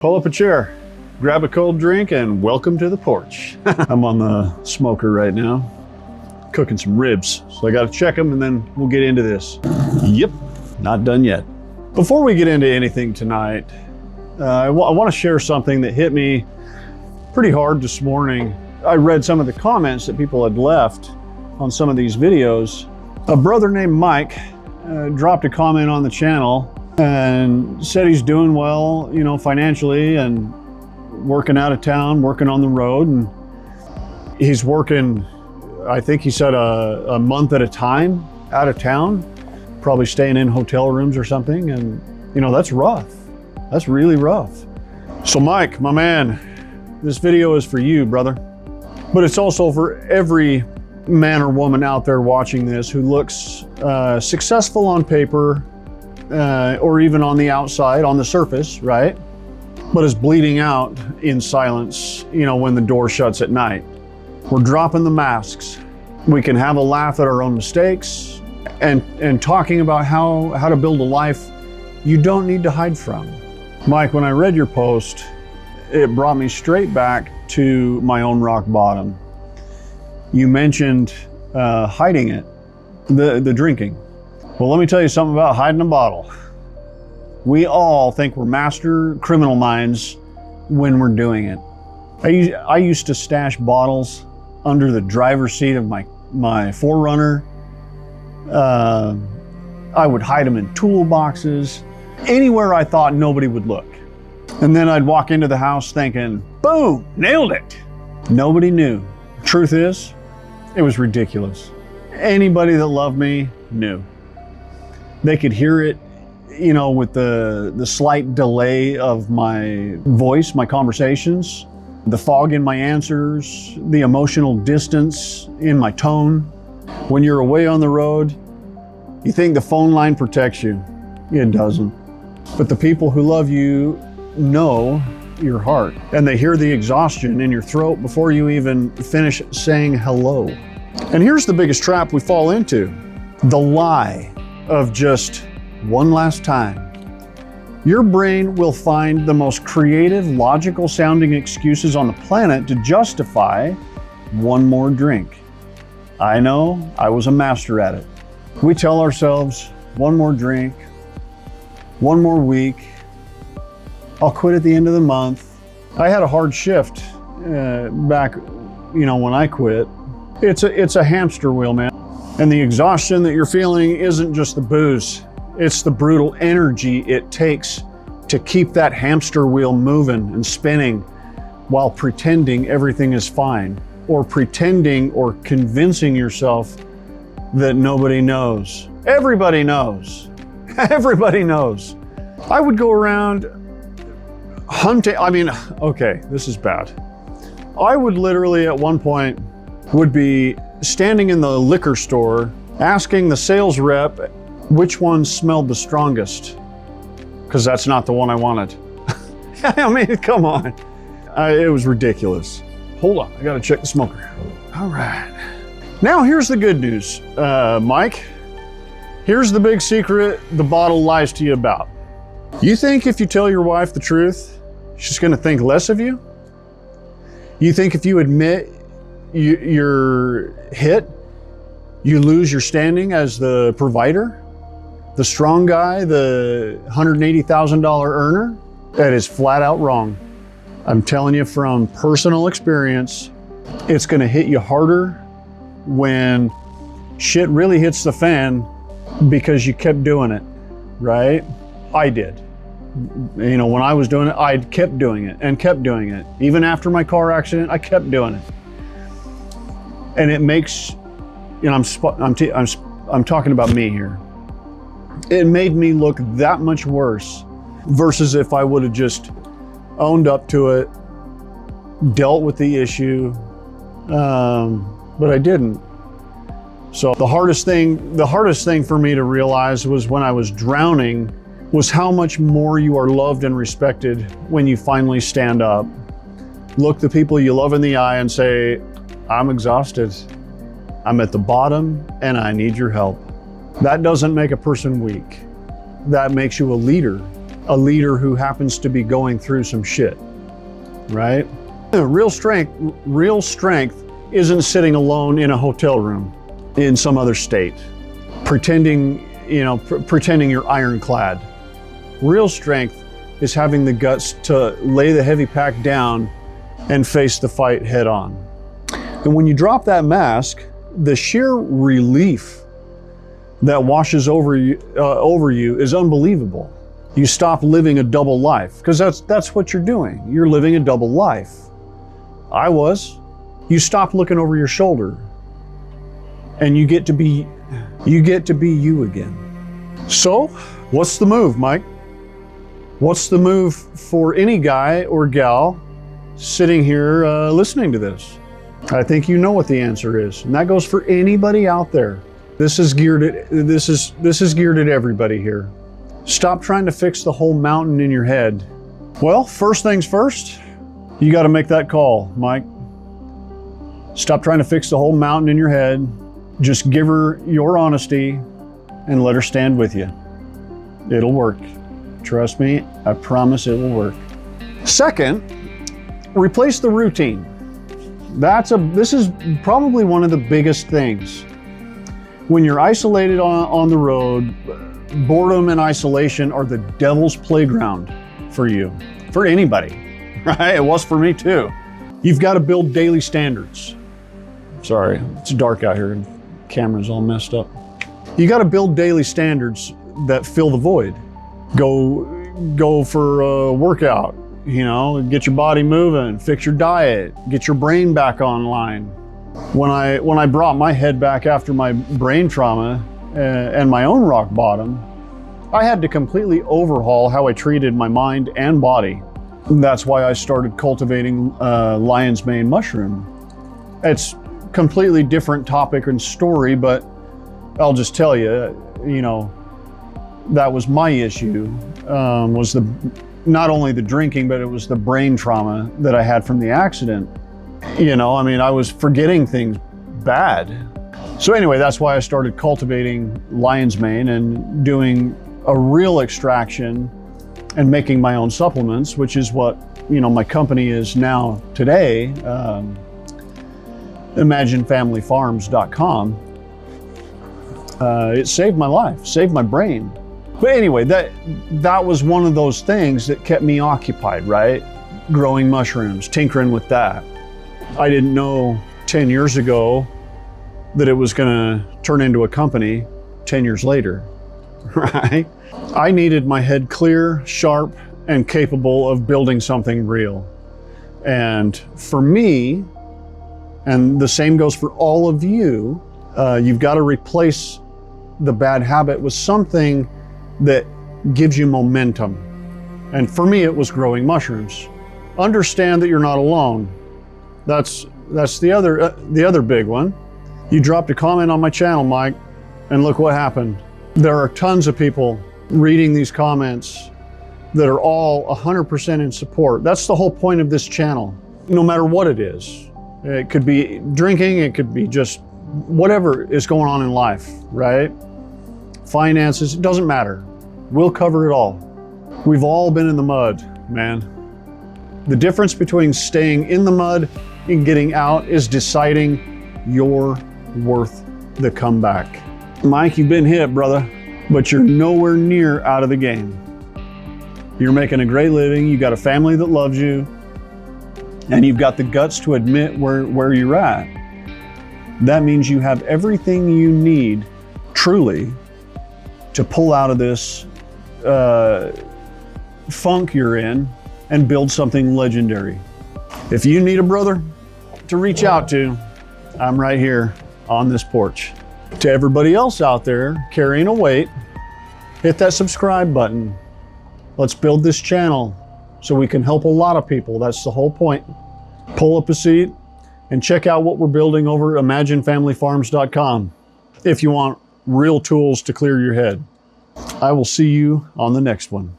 Pull up a chair, grab a cold drink, and welcome to the porch. I'm on the smoker right now, cooking some ribs. So I got to check them and then we'll get into this. Yep, not done yet. Before we get into anything tonight, I want to share something that hit me pretty hard this morning. I read some of the comments that people had left on some of these videos. A brother named Mike dropped a comment on the channel and said he's doing well, you know, financially and working out of town, working on the road. And he's working, I think he said a month at a time out of town, probably staying in hotel rooms or something. And, you know, that's rough. That's really rough. So Mike, my man, this video is for you, brother. But it's also for every man or woman out there watching this who looks successful on paper, or even on the outside, on the surface, right? But is bleeding out in silence, you know, when the door shuts at night. We're dropping the masks. We can have a laugh at our own mistakes and talking about how to build a life you don't need to hide from. Mike, when I read your post, it brought me straight back to my own rock bottom. You mentioned hiding it, the drinking. Well, let me tell you something about hiding a bottle. We all think we're master criminal minds when we're doing it. I used to stash bottles under the driver's seat of my 4Runner. I would hide them in toolboxes, anywhere I thought nobody would look. And then I'd walk into the house thinking, boom, nailed it. Nobody knew. Truth is, it was ridiculous. Anybody that loved me knew. They could hear it, you know, with the slight delay of my voice, my conversations, the fog in my answers, the emotional distance in my tone. When you're away on the road, you think the phone line protects you. It doesn't. But the people who love you know your heart, and they hear the exhaustion in your throat before you even finish saying hello. And here's the biggest trap we fall into: the lie of just one last time. Your brain will find the most creative, logical sounding excuses on the planet to justify one more drink. I know, I was a master at it. We tell ourselves, one more drink, one more week, I'll quit at the end of the month. I had a hard shift back, you know, when I quit. It's a hamster wheel, man. And the exhaustion that you're feeling isn't just the booze. It's the brutal energy it takes to keep that hamster wheel moving and spinning while pretending everything is fine, or pretending or convincing yourself that nobody knows. Everybody knows. Everybody knows. I would go around hunting. I mean, okay, this is bad. I would literally at one point would be standing in the liquor store asking the sales rep which one smelled the strongest, because that's not the one I wanted. I mean, come on. It was ridiculous. Hold on, I gotta check the smoker. All right. Now here's the good news, Mike. Here's the big secret the bottle lies to you about. You think if you tell your wife the truth, she's gonna think less of you? You think if you admit you're hit, you lose your standing as the provider, the strong guy, the $180,000 earner? That is flat out wrong. I'm telling you from personal experience, it's gonna hit you harder when shit really hits the fan because you kept doing it, right? I did. You know, when I was doing it, I kept doing it and kept doing it. Even after my car accident, I kept doing it. And it makes, you know, I'm talking about me here. It made me look that much worse versus if I would have just owned up to it, dealt with the issue, but I didn't. So the hardest thing for me to realize was when I was drowning was how much more you are loved and respected when you finally stand up. Look the people you love in the eye and say, I'm exhausted. I'm at the bottom and I need your help. That doesn't make a person weak. That makes you a leader, a leader who happens to be going through some shit, right? Real strength isn't sitting alone in a hotel room in some other state, pretending you're ironclad. Real strength is having the guts to lay the heavy pack down and face the fight head on. And when you drop that mask, the sheer relief that washes over you is unbelievable. You stop living a double life, because that's what you're doing. You're living a double life. I was. You stop looking over your shoulder, and you get to be you again. So, what's the move, Mike? What's the move for any guy or gal sitting here listening to this? I think you know what the answer is, and that goes for anybody out there. This is geared at everybody here. Stop trying to fix the whole mountain in your head. Well, first things first, you got to make that call, Mike. Stop trying to fix the whole mountain in your head. Just give her your honesty and let her stand with you. It'll work. Trust me, I promise it will work. Second, replace the routine. This is probably one of the biggest things. When you're isolated on the road, boredom and isolation are the devil's playground for you, for anybody, right? It was for me too. You've got to build daily standards. Sorry, it's dark out here and camera's all messed up. You got to build daily standards that fill the void. Go for a workout, get your body moving, fix your diet, get your brain back online. When I brought my head back after my brain trauma and my own rock bottom, I had to completely overhaul how I treated my mind and body. That's why I started cultivating lion's mane mushroom. It's completely different topic and story, but I'll just tell you, that was my issue, was not only the drinking, but it was the brain trauma that I had from the accident. I was forgetting things bad. So anyway, that's why I started cultivating lion's mane and doing a real extraction and making my own supplements, which is what, my company is now today, imaginefamilyfarms.com. It saved my life, saved my brain. But anyway, that was one of those things that kept me occupied, right? Growing mushrooms, tinkering with that. I didn't know 10 years ago that it was gonna turn into a company 10 years later, right? I needed my head clear, sharp, and capable of building something real. And for me, and the same goes for all of you, you've got to replace the bad habit with something that gives you momentum. And for me, it was growing mushrooms. Understand that you're not alone. That's the other big one. You dropped a comment on my channel, Mike, and look what happened. There are tons of people reading these comments that are all 100% in support. That's the whole point of this channel, no matter what it is. It could be drinking, it could be just whatever is going on in life, right? Finances, it doesn't matter. We'll cover it all. We've all been in the mud, man. The difference between staying in the mud and getting out is deciding you're worth the comeback. Mike, you've been hit, brother, but you're nowhere near out of the game. You're making a great living, you got a family that loves you, and you've got the guts to admit where you're at. That means you have everything you need, truly, to pull out of this funk you're in and build something legendary. If you need a brother to reach out to, I'm right here on this porch. To everybody else out there carrying a weight, hit that subscribe button. Let's build this channel so we can help a lot of people. That's the whole point. Pull up a seat and check out what we're building over at imaginefamilyfarms.com if you want real tools to clear your head. I will see you on the next one.